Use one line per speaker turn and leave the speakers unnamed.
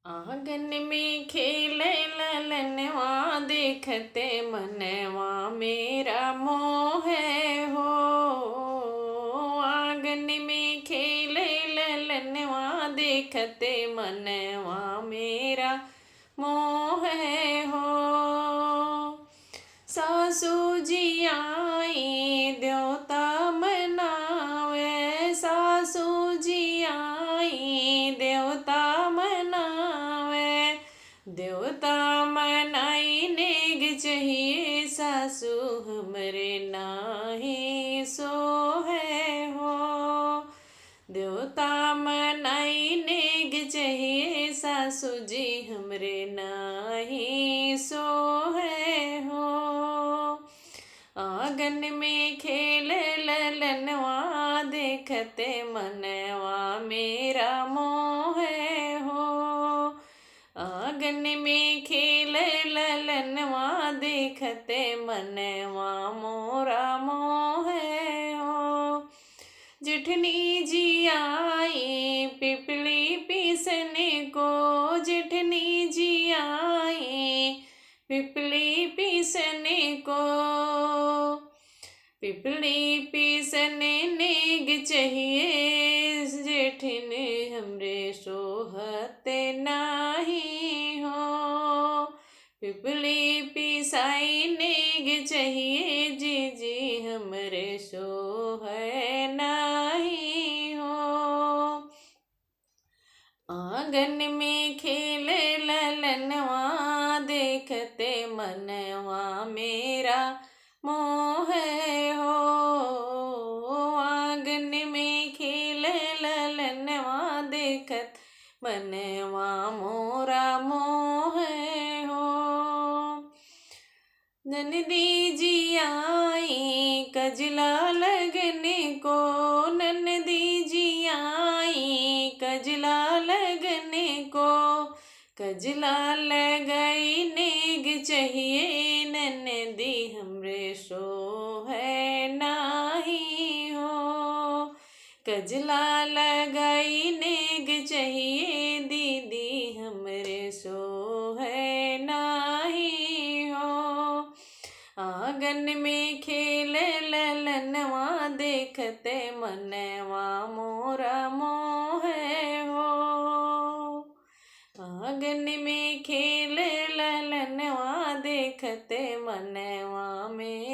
आंगन में खेले ललनवा देखते मनवा मेरा मोहे हो। आंगन में खेले ललनवा देखते मनवा मेरा मोहे हो। सासू जी आई देवता मनावे, सासू जी आई देवता मनावे। देवता मनाई नेग चाहिए सासू हमरे नाही सोहे हो। देवता मनाई नेग चाहिए सासू जी हमरे नाही सोहे हो। आंगन में खेले ललनवा देखते मनवा मेरा मोहे हो। आंगन में खेले ललनवा देखते मनवा मोरा मोहे हो। जेठनी जी आई पिपली पीसने को, जेठनी जी आई पिपली पीसने को। पिपली पीसने नेग चाहिए जेठन हमरे सोहते नाही हो। पिपली पिसाई नेग चाहिए जीजी हमरे सोहे नाही हो। आंगन में खेले ललनवा देखते मनवा मेरा मोहे हो। आंगन में खेले ललनवा देखत मनवा मोरा मोहे हो। ननदी जी आई कजला लगने को, ननदी जी आई कजला लगने को। कजला लगाई नेग चाहिए ननदी हमरे सोहे नाही हो। कजला लगाई नेग चाहिए दीदी हमरे सोहे नाही हो। आंगन में खेले ललनवा देखते मनवा मोरा मोहे हो। आंगन में खेले ललनवा देखते मनवा में